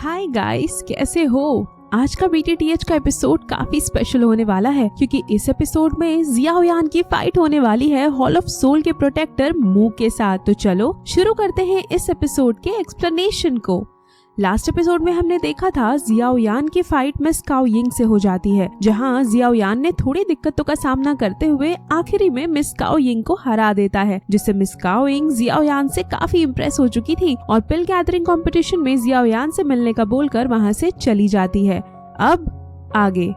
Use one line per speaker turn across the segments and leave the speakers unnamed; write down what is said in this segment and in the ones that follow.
Hi guys, कैसे हो? आज का BTTH का एपिसोड काफी स्पेशल होने वाला है क्योंकि इस एपिसोड में जियाओयान की फाइट होने वाली है हॉल ऑफ सोल के प्रोटेक्टर मू के साथ। तो चलो शुरू करते हैं इस एपिसोड के एक्सप्लेनेशन को। लास्ट एपिसोड में हमने देखा था जियाओयान की फाइट मिस काओ यिंग से हो जाती है, जहां जियाओयान ने थोड़ी दिक्कतों का सामना करते हुए आखिरी में मिस काओ यिंग को हरा देता है, जिससे मिस काओ यिंग जियाओयान से काफी इम्प्रेस हो चुकी थी और पिल गैदरिंग कंपटीशन में जियाओयान से मिलने का बोलकर वहां से चली जाती है। अब आगे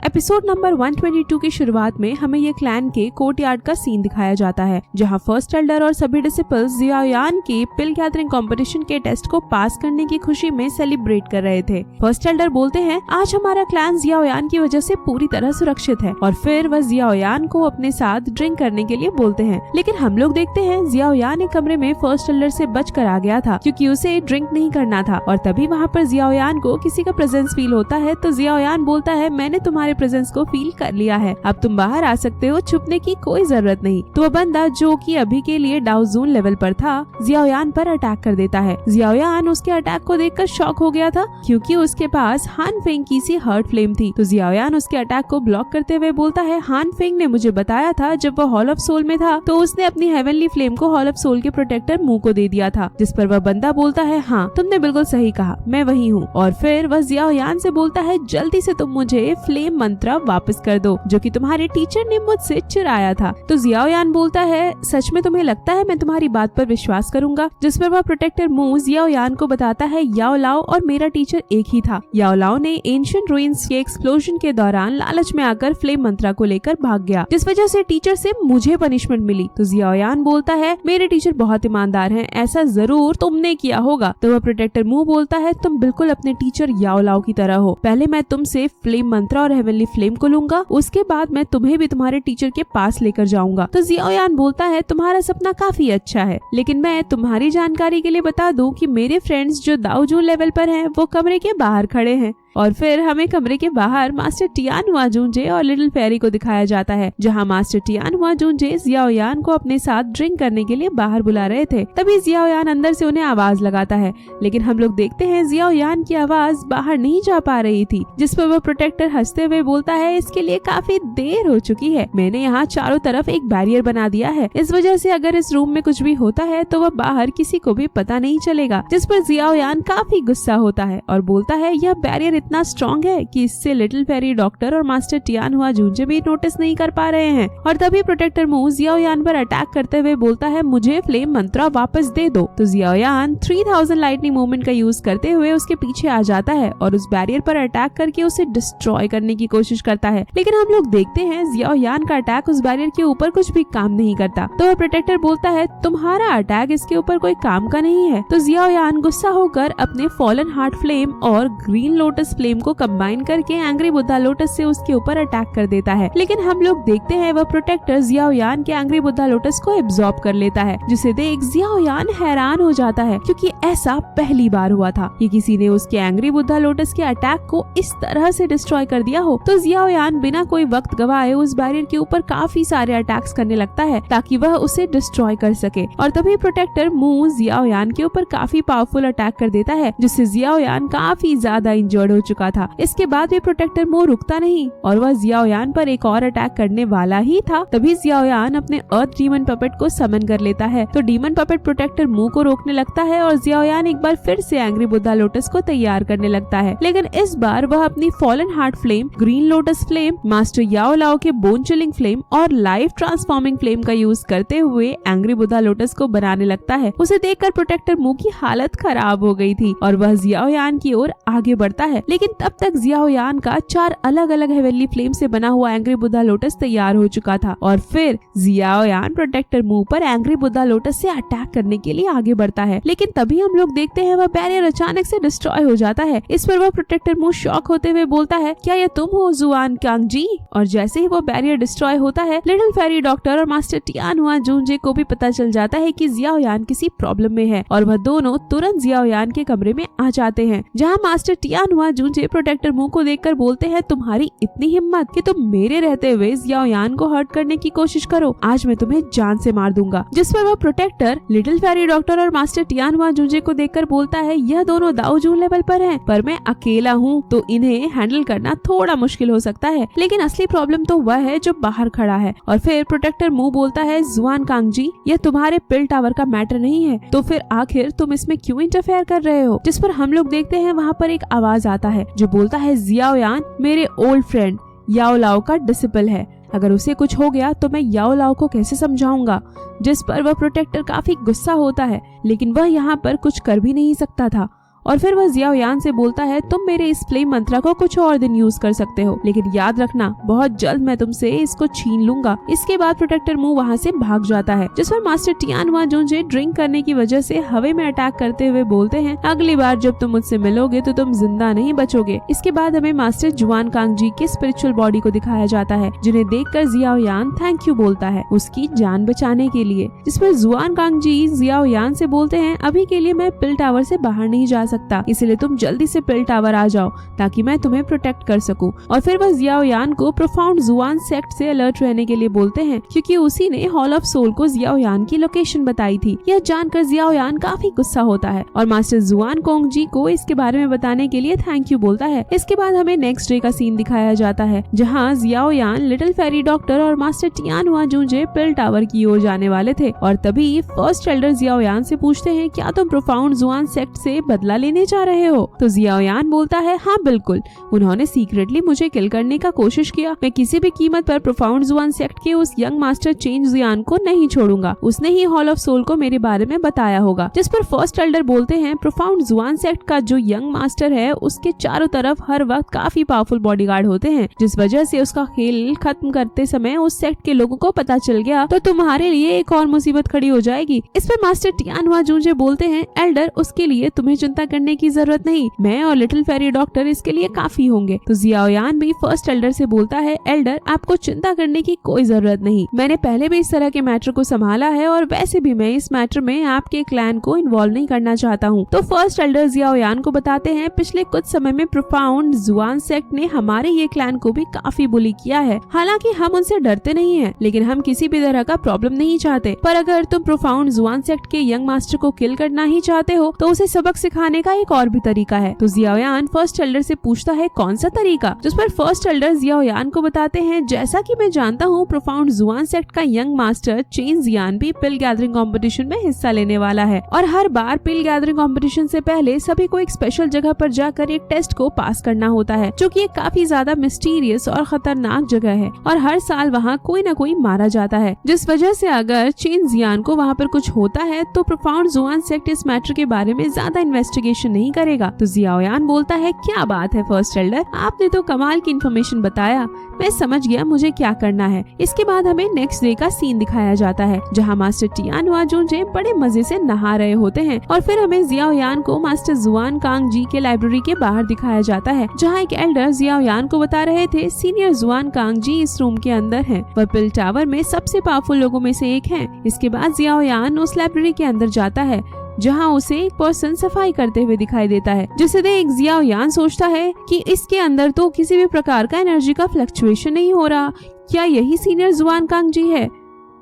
एपिसोड नंबर 122 की शुरुआत में हमें ये क्लैन के कोर्टयार्ड का सीन दिखाया जाता है, जहां फर्स्ट एल्डर और सभी डिसिपल्स जियाओयान के पिल गैदरिंग कंपटीशन के टेस्ट को पास करने की खुशी में सेलिब्रेट कर रहे थे। फर्स्ट एल्डर बोलते हैं, आज हमारा क्लैन जियाओयान की वजह से पूरी तरह सुरक्षित है, और फिर वह जियाओयान को अपने साथ ड्रिंक करने के लिए बोलते हैं। लेकिन हम लोग देखते हैं जियाओयान एक कमरे में फर्स्ट एल्डर से बच कर आ गया था क्योंकि उसे ड्रिंक नहीं करना था, और तभी वहाँ पर जियाओयान को किसी का प्रेजेंस फील होता है। तो जियाओयान बोलता है, मैंने तुम्हारे प्रेजेंस को फील कर लिया है, अब तुम बाहर आ सकते हो, छुपने की कोई जरूरत नहीं। तो वह बंदा जो कि अभी के लिए डाउजून लेवल पर था, जियाओयान पर अटैक कर देता है। जियाओयान उसके अटैक को देखकर शॉक हो गया था क्योंकि उसके पास हान फेंग की सी हर्ट फ्लेम थी। तो जियाओयान उसके अटैक को ब्लॉक करते हुए बोलता है, हान फेंग ने मुझे बताया था जब वह हॉल ऑफ सोल में था तो उसने अपनी हेवनली फ्लेम को हॉल ऑफ सोल के प्रोटेक्टर मू को दे दिया था। जिस पर वह बंदा बोलता है, हाँ तुमने बिल्कुल सही कहा, मैं वही हूँ। और फिर वह जियाओयान से बोलता है, जल्दी से तुम मुझे फ्लेम मंत्र वापस कर दो जो कि तुम्हारे टीचर ने मुझसे चुराया था। तो जियाओयान बोलता है, सच में तुम्हें लगता है मैं तुम्हारी बात पर विश्वास करूंगा? जिस पर वह प्रोटेक्टर मू जियाओयान को बताता है, याओ लाओ और मेरा टीचर एक ही था। याओ लाओ ने एंशिएंट रूइंस के एक्सप्लोजन के दौरान लालच में आकर फ्लेम मंत्रा को लेकर भाग गया, जिस वजह से टीचर से मुझे पनिशमेंट मिली। तो जियाओयान बोलता है, मेरे टीचर बहुत ईमानदार हैं, ऐसा जरूर तुमने किया होगा। तो वह प्रोटेक्टर मू बोलता है, तुम बिल्कुल अपने टीचर याओ लाओ की तरह हो। पहले मैं तुमसे फ्लेम मंत्रा और हेवनली फ्लेम को लूंगा, उसके बाद मैं तुम्हें भी तुम्हारे टीचर के पास लेकर जाऊंगा। तो जियाओयान बोलता है, तुम्हारा सपना काफी अच्छा है, लेकिन मैं तुम्हारी जानकारी के लिए बता दूं कि मेरे फ्रेंड्स जो दाओजून लेवल पर हैं वो कमरे के बाहर खड़े हैं। और फिर हमें कमरे के बाहर मास्टर टियान हुआ जूंजे और लिटिल फेरी को दिखाया जाता है, जहां मास्टर टियान हुआ जूंजे जियाओयान को अपने साथ ड्रिंक करने के लिए बाहर बुला रहे थे। तभी जियाओयान अंदर से उन्हें आवाज लगाता है, लेकिन हम लोग देखते हैं जियाओयान की आवाज बाहर नहीं जा पा रही थी। जिस पर वह प्रोटेक्टर हंसते हुए बोलता है, इसके लिए काफी देर हो चुकी है, मैंने यहाँ चारों तरफ एक बैरियर बना दिया है, इस वजह से अगर इस रूम में कुछ भी होता है तो वह बाहर किसी को भी पता नहीं चलेगा। जिस पर जियाओयान काफी गुस्सा होता है और बोलता है, यह बैरियर इतना स्ट्रॉन्ग है कि इससे लिटिल फेरी डॉक्टर और मास्टर टियान हुआ जूंजे भी नोटिस नहीं कर पा रहे हैं। और तभी प्रोटेक्टर मू जियाओयान पर अटैक करते हुए बोलता है, मुझे फ्लेम मंत्रा वापस दे दो। तो जियाओयान 3000 लाइटनिंग मूवमेंट का यूज करते हुए उसके पीछे आ जाता है और उस बैरियर पर अटैक करके उसे डिस्ट्रॉय करने की कोशिश करता है। लेकिन हम लोग देखते हैं जियाओयान का अटैक उस बैरियर के ऊपर कुछ भी काम नहीं करता। तो वह प्रोटेक्टर बोलता है, तुम्हारा अटैक इसके ऊपर कोई काम का नहीं है। तो जियाओयान गुस्सा होकर अपने फॉलन हार्ट फ्लेम और ग्रीन लोटस फ्लेम को कंबाइन करके एंग्री बुद्धा लोटस से उसके ऊपर अटैक कर देता है। लेकिन हम लोग देखते हैं वह प्रोटेक्टर जियाओयान के एंग्री बुद्धा लोटस को एब्जॉर्ब कर लेता है, जिसे देख जियाओयान हैरान हो जाता है क्योंकि ऐसा पहली बार हुआ था कि किसी ने उसके एंग्री बुद्धा लोटस के अटैक को इस तरह से डिस्ट्रॉय कर दिया हो। तो जियाओयान बिना कोई वक्त गवाए उस बैरियर के ऊपर काफी सारे अटैक्स करने लगता है ताकि वह उसे डिस्ट्रॉय कर सके। और तभी प्रोटेक्टर मू जियाओयान के ऊपर काफी पावरफुल अटैक कर देता है, जिससे जियाओयान काफी ज्यादा इंजर्ड हो चुका था। इसके बाद भी प्रोटेक्टर मू रुकता नहीं और वह जियाओयान पर एक और अटैक करने वाला ही था। तभी जियाओयान अपने अर्थ डीमन पपेट को समन कर लेता है। तो डीमन पपेट प्रोटेक्टर मू को रोकने लगता है और जियाओयान एक बार फिर से एंग्री बुद्धा लोटस को तैयार करने लगता है। लेकिन इस बार वह अपनी fallen heart flame, green lotus flame, master Yao Lao के बोन चिलिंग फ्लेम और लाइफ ट्रांसफॉर्मिंग फ्लेम का यूज करते हुए एंग्री बुद्धा लोटस को बनाने लगता है। उसे देखकर प्रोटेक्टर मू की हालत खराब हो गई थी और वह जियाओयान की ओर आगे बढ़ता है। लेकिन तब तक जियाओयान का 4 अलग अलग हेवनली फ्लेम से बना हुआ एंग्री बुद्धा लोटस तैयार हो चुका था और फिर जियाओयान प्रोटेक्टर मू पर एंग्री बुद्धा लोटस से अटैक करने के लिए आगे बढ़ता है। लेकिन तभी हम लोग देखते हैं वह बैरियर अचानक से डिस्ट्रॉय हो जाता है। इस पर वह प्रोटेक्टर मू शॉक होते हुए बोलता है, क्या ये तुम हो जुआन कांग जी? और जैसे ही वो बैरियर डिस्ट्रॉय होता है, लिटिल फेरी डॉक्टर और मास्टर टियान हुआ जूंजे को भी पता चल जाता है कि जियाओयान किसी प्रॉब्लम में है और वह दोनों तुरंत जियाओयान के कमरे में आ जाते हैं, जहाँ मास्टर टियान हुआ जूंजे प्रोटेक्टर मू को देखकर बोलते हैं, तुम्हारी इतनी हिम्मत कि तुम मेरे रहते हुए जियाओ यान को हर्ट करने की कोशिश करो, आज मैं तुम्हें जान से मार दूंगा। जिस पर वह प्रोटेक्टर लिटिल फेरी डॉक्टर और मास्टर टियानहुआ जूंजे को देखकर बोलता है, यह दोनों दाओ जून लेवल पर हैं, पर मैं अकेला हूँ तो इन्हें हैंडल करना थोड़ा मुश्किल हो सकता है, लेकिन असली प्रॉब्लम तो वह है जो बाहर खड़ा है। और फिर प्रोटेक्टर मू बोलता है, जुआन कांग जी, यह तुम्हारे पिल टावर का मैटर नहीं है, तो फिर आखिर तुम इसमें क्यों इंटरफेयर कर रहे हो। जिस पर हम लोग देखते हैं वहाँ पर एक आवाज आता है जो बोलता है, जियाओ यान मेरे ओल्ड फ्रेंड याओ लाओ का डिसिपल है, अगर उसे कुछ हो गया तो मैं याओ लाओ को कैसे समझाऊंगा। जिस पर वह प्रोटेक्टर काफी गुस्सा होता है, लेकिन वह यहाँ पर कुछ कर भी नहीं सकता था। और फिर वह जियाओ यान से बोलता है, तुम मेरे इस फ्लेम मंत्रा को कुछ और दिन यूज कर सकते हो, लेकिन याद रखना बहुत जल्द मैं तुमसे इसको छीन लूंगा। इसके बाद प्रोटेक्टर मू वहाँ से भाग जाता है। जिस पर मास्टर टियानहुआ जूंजे ड्रिंक करने की वजह से हवा में अटैक करते हुए बोलते हैं, अगली बार जब तुम मुझसे मिलोगे तो तुम जिंदा नहीं बचोगे। इसके बाद हमें मास्टर जुआन कांग जी के स्पिरिचुअल बॉडी को दिखाया जाता है, जिन्हें देखकर जियाओ यान थैंक यू बोलता है उसकी जान बचाने के लिए। जिस पर जुआन कांग जी जियाओ यान से बोलते हैं, अभी के लिए मैं पिल टावर से बाहर नहीं जा सकता, इसलिए तुम जल्दी से पिल टावर आ जाओ ताकि मैं तुम्हें प्रोटेक्ट कर सकूं। और फिर वह जियाओ यान को प्रोफाउंड जुआन सेक्ट से अलर्ट रहने के लिए बोलते हैं, क्योंकि उसी ने हॉल ऑफ सोल को जियाओ यान की लोकेशन बताई थी। यह जानकर जियाओ यान काफी गुस्सा होता है और मास्टर जुआन कोंग जी को इसके बारे में बताने के लिए थैंक यू बोलता है। इसके बाद हमें नेक्स्ट डे का सीन दिखाया जाता है, जहाँ जियाओ यान, लिटिल फेरी डॉक्टर और मास्टर टियानहुआ जूंजे पिल टावर की ओर जाने वाले थे। और तभी फर्स्ट एल्डर जियाओ यान से पूछते हैं, क्या तुम प्रोफाउंड जुआन सेक्ट से बदला लेने जा रहे हो। तो जियाओ यान बोलता है, हाँ बिल्कुल, उन्होंने सीक्रेटली मुझे किल करने का कोशिश किया, मैं किसी भी कीमत पर प्रोफाउंड जुआन सेक्ट के उस यंग मास्टर चेंज जियान को नहीं छोड़ूंगा, उसने ही हॉल ऑफ सोल को मेरे बारे में बताया होगा। जिस पर फर्स्ट एल्डर बोलते हैं, प्रोफाउंड जुआन सेक्ट का जो यंग मास्टर है उसके चारों तरफ हर वक्त काफी पावरफुल बॉडीगार्ड होते हैं, जिस वजह से उसका खेल खत्म करते समय उस सेक्ट के लोगों को पता चल गया तो तुम्हारे लिए एक और मुसीबत खड़ी हो जाएगी। इस पर मास्टर टियानहुआ जूंजे बोलते हैं, एल्डर उसके लिए तुम्हें चिंता करने की जरूरत नहीं, मैं और लिटिल फेरी डॉक्टर इसके लिए काफी होंगे। तो जियाओ यान भी फर्स्ट एल्डर से बोलता है, एल्डर आपको चिंता करने की कोई जरूरत नहीं, मैंने पहले भी इस तरह के मैटर को संभाला है और वैसे भी मैं इस मैटर में आपके क्लैन को इन्वॉल्व नहीं करना चाहता हूँ। तो फर्स्ट एल्डर जियाओ यान को बताते हैं, पिछले कुछ समय में प्रोफाउंड जुआन सेक्ट ने हमारे ये क्लैन को भी काफी बुली किया है, हालांकि हम उनसे डरते नहीं है, लेकिन हम किसी भी तरह का प्रॉब्लम नहीं चाहते। पर अगर तुम प्रोफाउंड जुआन सेक्ट के यंग मास्टर को किल करना ही चाहते हो तो उसे सबक सिखाने का एक और भी तरीका है। तो जियाओ यान फर्स्ट एल्डर से पूछता है, कौन सा तरीका। जिस पर फर्स्ट एल्डर जियाओ यान को बताते हैं, जैसा कि मैं जानता हूँ प्रोफाउंड जुआन सेक्ट का यंग मास्टर चेन जियान भी पिल गैदरिंग कंपटीशन में हिस्सा लेने वाला है, और हर बार पिल गैदरिंग कंपटीशन से पहले सभी को एक स्पेशल जगह पर जाकर एक टेस्ट को पास करना होता है, जो कि एक काफी ज्यादा मिस्टीरियस और खतरनाक जगह है, और हर साल वहाँ कोई न कोई मारा जाता है, जिस वजह से अगर चेन जियान को वहाँ पर कुछ होता है तो प्रोफाउंड जुआन सेक्ट इस मैटर के बारे में ज्यादा इन्वेस्टिगेशन नहीं करेगा। तो जियाओ यान बोलता है, क्या बात है फर्स्ट एल्डर, आपने तो कमाल की इन्फॉर्मेशन बताया, मैं समझ गया मुझे क्या करना है। इसके बाद हमें नेक्स्ट डे का सीन दिखाया जाता है, जहाँ मास्टर टियानहुआ जूंजे बड़े मजे से नहा रहे होते हैं, और फिर हमें जियाओ यान को मास्टर जुआन कांग जी के लाइब्रेरी के बाहर दिखाया जाता है, जहाँ एक एल्डर जियाओ यान को बता रहे थे, सीनियर जुआन कांग जी इस रूम के अंदर हैं, वह पिल टावर में सबसे पावरफुल लोगों में से एक हैं। इसके बाद जियाओ यान उस लाइब्रेरी के अंदर जाता है, जहाँ उसे एक पर्सन सफाई करते हुए दिखाई देता है, जिसे देख जियाओ यान सोचता है कि इसके अंदर तो किसी भी प्रकार का एनर्जी का फ्लक्चुएशन नहीं हो रहा, क्या यही सीनियर जुआन कांग जी है।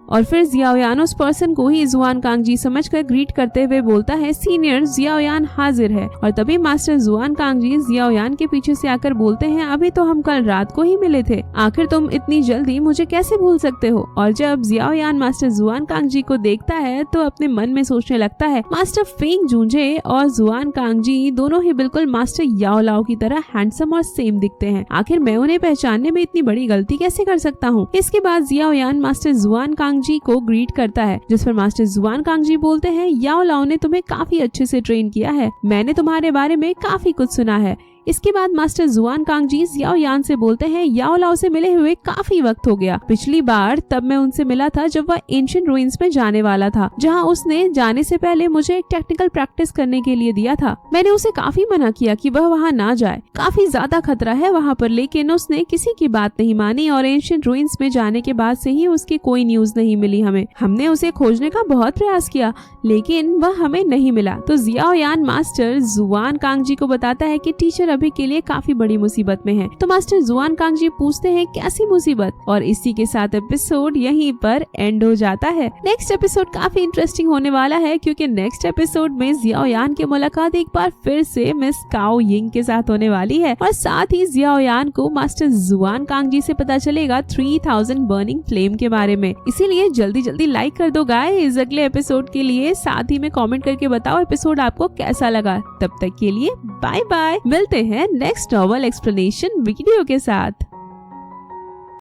और फिर जियाओ यान उस पर्सन को ही जुआन कांग जी समझकर ग्रीट करते हुए बोलता है, सीनियर जियाओ यान हाजिर है। और तभी मास्टर जुआन कांग जी जियाओ यान के पीछे से आकर बोलते हैं, अभी तो हम कल रात को ही मिले थे, आखिर तुम इतनी जल्दी मुझे कैसे भूल सकते हो। और जब जियाओ यान मास्टर जुआन कांग जी को देखता है तो अपने मन में सोचने लगता है, मास्टर फेंग जूंजे और जुआन कांग जी दोनों ही बिल्कुल मास्टर याओ लाओ की तरह हैंडसम और सेम दिखते हैं, आखिर मैं उन्हें पहचानने में इतनी बड़ी गलती कैसे कर सकता हूँ। इसके बाद जियाओ यान मास्टर जुआन कांग जी को ग्रीट करता है, जिस पर मास्टर जुआन कांग जी बोलते हैं, याओ लाओ ने तुम्हें काफी अच्छे से ट्रेन किया है, मैंने तुम्हारे बारे में काफी कुछ सुना है। इसके बाद मास्टर जुआन कांग जी जियाओ यान से बोलते हैं, याओ लाओ से मिले हुए काफी वक्त हो गया, पिछली बार तब मैं उनसे मिला था जब वह एंशिएंट रूइंस में जाने वाला था, जहां उसने जाने से पहले मुझे एक टेक्निकल प्रैक्टिस करने के लिए दिया था। मैंने उसे काफी मना किया कि वह वहां ना जाए, काफी ज्यादा खतरा है वहां पर, लेकिन उसने किसी की बात नहीं मानी और एंशिएंट रूइंस में जाने के बाद से ही उसकी कोई न्यूज नहीं मिली हमें। हमने उसे खोजने का बहुत प्रयास किया लेकिन वह हमें नहीं मिला। तो जियाओ यान मास्टर जुआन कांग जी को बताता है कि टीचर अभी के लिए काफी बड़ी मुसीबत में है। तो मास्टर जुआन कांग जी पूछते हैं कैसी मुसीबत, और इसी के साथ एपिसोड यहीं पर एंड हो जाता है। नेक्स्ट एपिसोड काफी इंटरेस्टिंग होने वाला है क्योंकि नेक्स्ट एपिसोड में जियाओ यान की मुलाकात एक बार फिर से मिस काओ यिंग के साथ होने वाली है, और साथ ही जियाओ यान को मास्टर जुआन कांग जी से पता चलेगा 3000 बर्निंग फ्लेम के बारे में। इसीलिए जल्दी जल्दी लाइक कर दो गाइस अगले एपिसोड के लिए, साथ ही में कमेंट करके बताओ एपिसोड आपको कैसा लगा। तब तक के लिए बाय बाय, मिलते हैं नेक्स्ट नॉवल एक्सप्लेनेशन वीडियो के साथ।